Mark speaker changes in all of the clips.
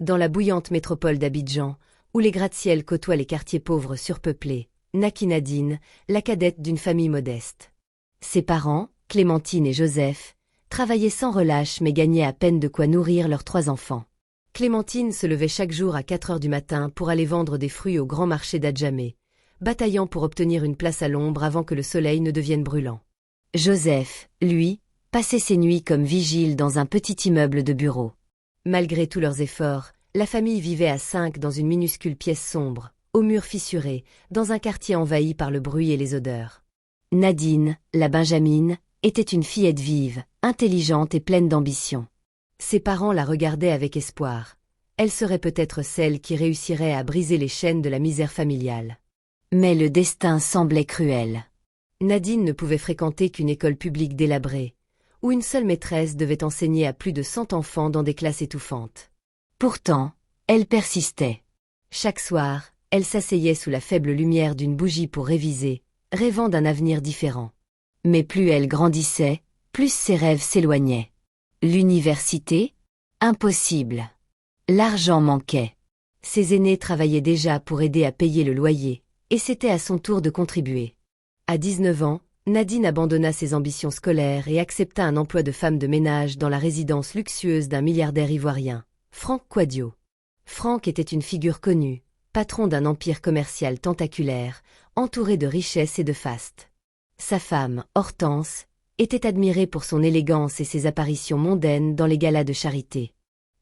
Speaker 1: dans la bouillante métropole d'Abidjan, où les gratte-ciel côtoient les quartiers pauvres surpeuplés, naquit Nadine, la cadette d'une famille modeste. Ses parents, Clémentine et Joseph, travaillaient sans relâche mais gagnaient à peine de quoi nourrir leurs 3 enfants. Clémentine se levait chaque jour à 4 heures du matin pour aller vendre des fruits au grand marché d'Adjamé, bataillant pour obtenir une place à l'ombre avant que le soleil ne devienne brûlant. Joseph, lui, passait ses nuits comme vigile dans un petit immeuble de bureau. Malgré tous leurs efforts, la famille vivait à 5 dans une minuscule pièce sombre, aux murs fissurés, dans un quartier envahi par le bruit et les odeurs. Nadine, la Benjamine, était une fillette vive, intelligente et pleine d'ambition. Ses parents la regardaient avec espoir. Elle serait peut-être celle qui réussirait à briser les chaînes de la misère familiale. Mais le destin semblait cruel. Nadine ne pouvait fréquenter qu'une école publique délabrée, où une seule maîtresse devait enseigner à plus de 100 enfants dans des classes étouffantes. Pourtant, elle persistait. Chaque soir, elle s'asseyait sous la faible lumière d'une bougie pour réviser, rêvant d'un avenir différent. Mais plus elle grandissait, plus ses rêves s'éloignaient. L'université? Impossible. L'argent manquait. Ses aînés travaillaient déjà pour aider à payer le loyer, et c'était à son tour de contribuer. À 19 ans, Nadine abandonna ses ambitions scolaires et accepta un emploi de femme de ménage dans la résidence luxueuse d'un milliardaire ivoirien, Franck Quadio. Franck était une figure connue, patron d'un empire commercial tentaculaire, entouré de richesses et de faste. Sa femme, Hortense, était admirée pour son élégance et ses apparitions mondaines dans les galas de charité.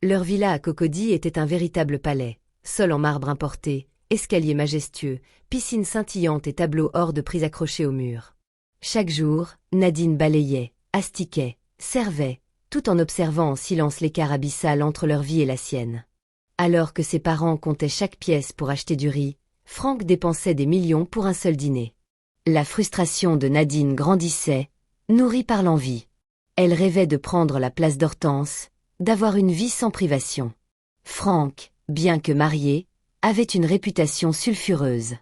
Speaker 1: Leur villa à Cocody était un véritable palais, sol en marbre importé, escalier majestueux, piscine scintillante et tableaux hors de prix accrochés au mur. Chaque jour, Nadine balayait, astiquait, servait, tout en observant en silence l'écart abyssal entre leur vie et la sienne. Alors que ses parents comptaient chaque pièce pour acheter du riz, Franck dépensait des millions pour un seul dîner. La frustration de Nadine grandissait, nourrie par l'envie. Elle rêvait de prendre la place d'Hortense, d'avoir une vie sans privation. Franck, bien que marié, avait une réputation sulfureuse.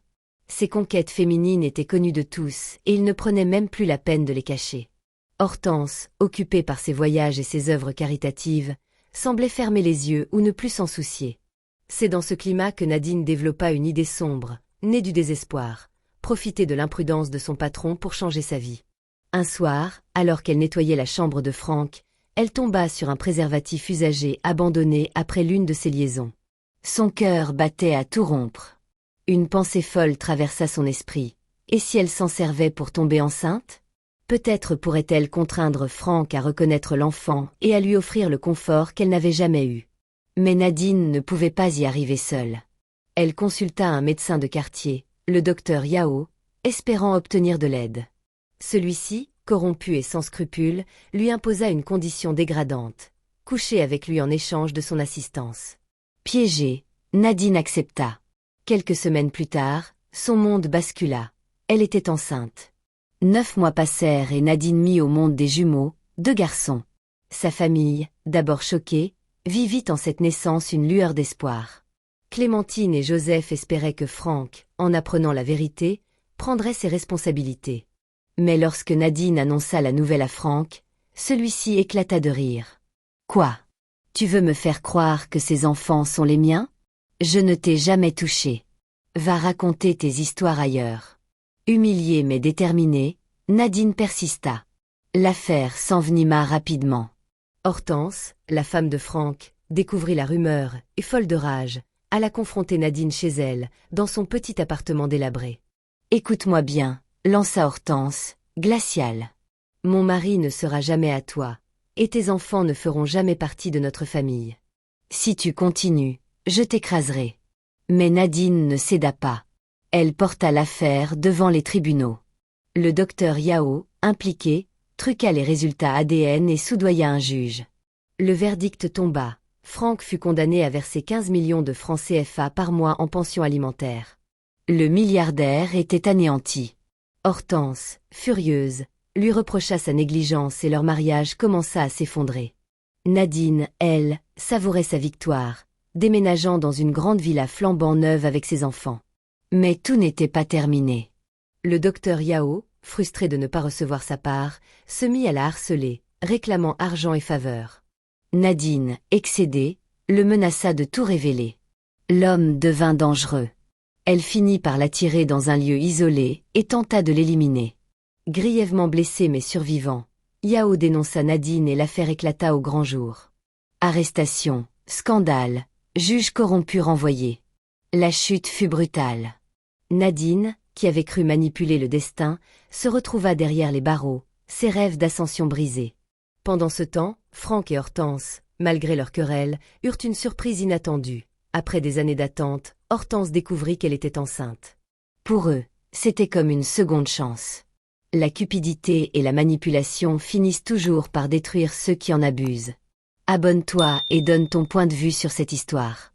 Speaker 1: Ses conquêtes féminines étaient connues de tous et il ne prenait même plus la peine de les cacher. Hortense, occupée par ses voyages et ses œuvres caritatives, semblait fermer les yeux ou ne plus s'en soucier. C'est dans ce climat que Nadine développa une idée sombre, née du désespoir, profiter de l'imprudence de son patron pour changer sa vie. Un soir, alors qu'elle nettoyait la chambre de Franck, elle tomba sur un préservatif usagé abandonné après l'une de ses liaisons. Son cœur battait à tout rompre. Une pensée folle traversa son esprit. Et si elle s'en servait pour tomber enceinte? Peut-être pourrait-elle contraindre Franck à reconnaître l'enfant et à lui offrir le confort qu'elle n'avait jamais eu. Mais Nadine ne pouvait pas y arriver seule. Elle consulta un médecin de quartier, le docteur Yao, espérant obtenir de l'aide. Celui-ci, corrompu et sans scrupules, lui imposa une condition dégradante, coucher avec lui en échange de son assistance. Piégée, Nadine accepta. Quelques semaines plus tard, son monde bascula. Elle était enceinte. 9 mois passèrent et Nadine mit au monde des jumeaux, 2 garçons. Sa famille, d'abord choquée, vit vite en cette naissance une lueur d'espoir. Clémentine et Joseph espéraient que Franck, en apprenant la vérité, prendrait ses responsabilités. Mais lorsque Nadine annonça la nouvelle à Franck, celui-ci éclata de rire. « Quoi? Tu veux me faire croire que ces enfants sont les miens? Je ne t'ai jamais touché. Va raconter tes histoires ailleurs. » Humiliée mais déterminée, Nadine persista. L'affaire s'envenima rapidement. Hortense, la femme de Franck, découvrit la rumeur et, folle de rage, alla confronter Nadine chez elle, dans son petit appartement délabré. « Écoute-moi bien, » lança Hortense, glaciale. « Mon mari ne sera jamais à toi, et tes enfants ne feront jamais partie de notre famille. Si tu continues, je t'écraserai. » Mais Nadine ne céda pas. Elle porta l'affaire devant les tribunaux. Le docteur Yao, impliqué, truqua les résultats ADN et soudoya un juge. Le verdict tomba. Franck fut condamné à verser 15 millions de francs CFA par mois en pension alimentaire. Le milliardaire était anéanti. Hortense, furieuse, lui reprocha sa négligence et leur mariage commença à s'effondrer. Nadine, elle, savourait sa victoire, déménageant dans une grande villa flambant neuve avec ses enfants. Mais tout n'était pas terminé. Le docteur Yao, frustré de ne pas recevoir sa part, se mit à la harceler, réclamant argent et faveur. Nadine, excédée, le menaça de tout révéler. L'homme devint dangereux. Elle finit par l'attirer dans un lieu isolé et tenta de l'éliminer. Grièvement blessé mais survivant, Yao dénonça Nadine et l'affaire éclata au grand jour. Arrestation, scandale, juge corrompu renvoyé. La chute fut brutale. Nadine, qui avait cru manipuler le destin, se retrouva derrière les barreaux, ses rêves d'ascension brisés. Pendant ce temps, Franck et Hortense, malgré leur querelle, eurent une surprise inattendue. Après des années d'attente, Hortense découvrit qu'elle était enceinte. Pour eux, c'était comme une seconde chance. La cupidité et la manipulation finissent toujours par détruire ceux qui en abusent. Abonne-toi et donne ton point de vue sur cette histoire.